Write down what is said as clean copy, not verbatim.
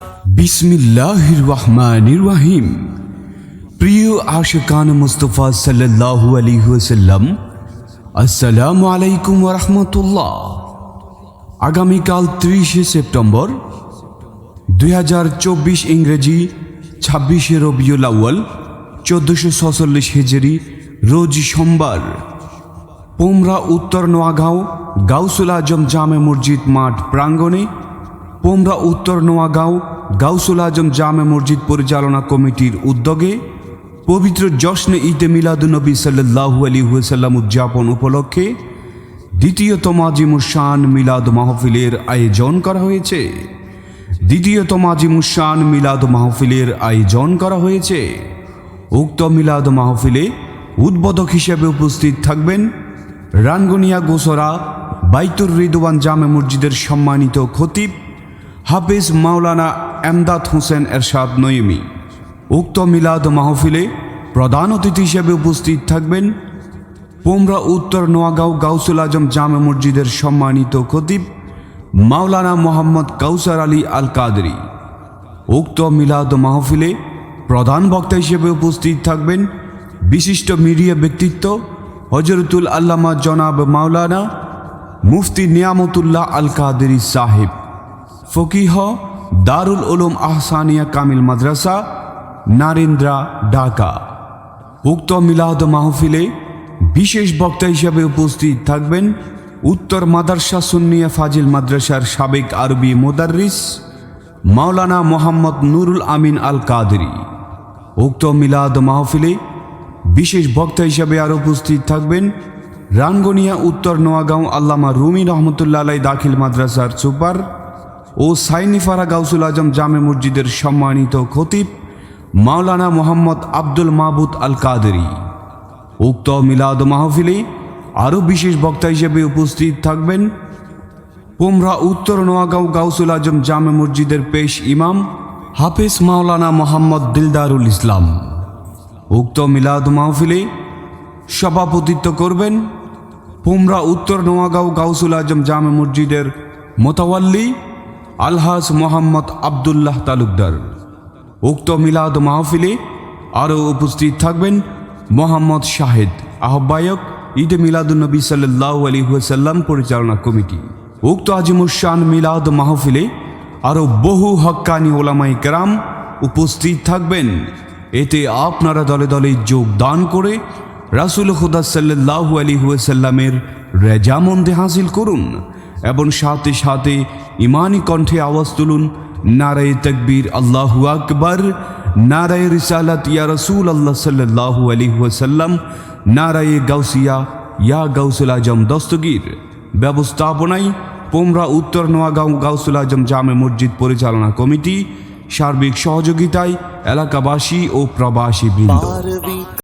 বিসমিল্লাহির রহমানির রহিম। প্রিয় আশিকান মুস্তাফা সাল্লাল্লাহু আলাইহি ওয়াসাল্লাম, আসসালামু আলাইকুম ওয়া রাহমাতুল্লাহ। আগামীকাল 30শে সেপ্টেম্বর 2024 ইংরেজি 26শে রবিউল আউয়াল 1446 হিজরি রোজ সোমবার পোমরা উত্তর নোয়াগাঁও গাউসুল আজম জামে মসজিদ মাঠ প্রাঙ্গণে পোমরা উত্তর নোয়াগাঁও গাউসুল আজম জামে মসজিদ পরিচালনা কমিটির উদ্যোগে পবিত্র জশ্নে ঈদে মিলাদুন্নবী সাল্লাল্লাহু আলাইহি ওয়াসাল্লাম উদযাপন উপলক্ষে দ্বিতীয়তম আজিমুশান মিলাদ মাহফিলের আয়োজন করা হয়েছে। উক্ত মিলাদ মাহফিলে উদ্বোধক হিসেবে উপস্থিত থাকবেন রাঙ্গুনিয়া গোসরা বাইতুর রিদওয়ান জামে মসজিদের সম্মানিত খতিব হাফেজ মাওলানা এমদাদ হোসেন এরশাদ নঈমী। উক্ত মিলাদ মাহফিলে প্রধান অতিথি হিসেবে উপস্থিত থাকবেন পোমরা উত্তর নোয়াগাঁও গাউসুল আজম জামে মসজিদের সম্মানিত খতিব মাওলানা মোহাম্মদ কাউসার আলী আল কাদরি। উক্ত মিলাদ মাহফিলে প্রধান বক্তা হিসেবে উপস্থিত থাকবেন বিশিষ্ট মিডিয়া ব্যক্তিত্ব হযরতুল আল্লামা জনাব মাওলানা মুফতি নিয়ামতুল্লাহ আল কাদরি সাহেব, ফকিহ দারুল উলুম আহসানিয়া কামিল মাদ্রাসা নারিন্দ্রা, ঢাকা। উক্ত মিলাদ মাহফিলে বিশেষ বক্তা হিসেবে উপস্থিত থাকবেন উত্তর মাদারসা সুন্নিয়া ফাজিল মাদ্রাসার সাবেক আরবি মুদাররিস মাওলানা মোহাম্মদ নুরুল আমিন আল কাদরি। উক্ত মিলাদ মাহফিলে বিশেষ বক্তা হিসেবে আর উপস্থিত থাকবেন রাঙ্গুনিয়া উত্তর নোয়াগাঁও আল্লামা রুমি রহমতুল্লাহ আলাই দাখিল মাদ্রাসার সুপার ও সাইনিফারা গাউসুল আজম জামে মসজিদের সম্মানিত খতিব মাওলানা মোহাম্মদ আব্দুল মাহবুদ আল কাদরি। উক্ত মিলাদ মাহফিলে আরও বিশেষ বক্তা হিসেবে উপস্থিত থাকবেন পোমরা উত্তর নোয়াগাঁও গাউসুল আজম জামে মসজিদের পেশ ইমাম হাফেজ মাওলানা মোহাম্মদ দিলদারুল ইসলাম। উক্ত মিলাদ মাহফিলে সভাপতিত্ব করবেন পোমরা উত্তর নোয়াগাঁও গাউসুল আজম জামে মসজিদের মোতাওয়াল্লি আলহাজ মোহাম্মদ আবদুল্লাহ তালুকদার। উক্ত মিলাদ মাহফিলে আরও উপস্থিত থাকবেন মোহাম্মদ শাহেদ, আহ্বায়ক ঈদে মিলাদুন্নবী সাল্লাল্লাহু আলাইহি ওয়াসাল্লাম পরিচালনা কমিটি। উক্ত আজিমুশান মিলাদ মাহফিলে আরও বহু হক্কানি ওলামায়ে কেরাম উপস্থিত থাকবেন। এতে আপনারা দলে দলে যোগদান করে রাসূল খুদা সাল্লাল্লাহু আলাইহি ওয়াসাল্লামের রেজামন্দে হাসিল করুন এবং সাথে সাথে ইমানি কণ্ঠে আওয়াজ তুলুন নারায়ে তাকবীর, আল্লাহু আকবার, নারায়ে রিসালাত ইয়া রাসূল আল্লাহ সাল্লাল্লাহু আলাইহি ওয়াসাল্লাম, নারায়ে গাউসিয়া ইয়া গাউসুল আজম দস্তগীর। ব্যবস্থাপনায় পোমরা উত্তর নোয়াগাঁও গাউসুল আজম জামে মসজিদ পরিচালনা কমিটি, সার্বিক সহযোগিতায় এলাকাবাসী ও প্রবাসী বৃন্দ।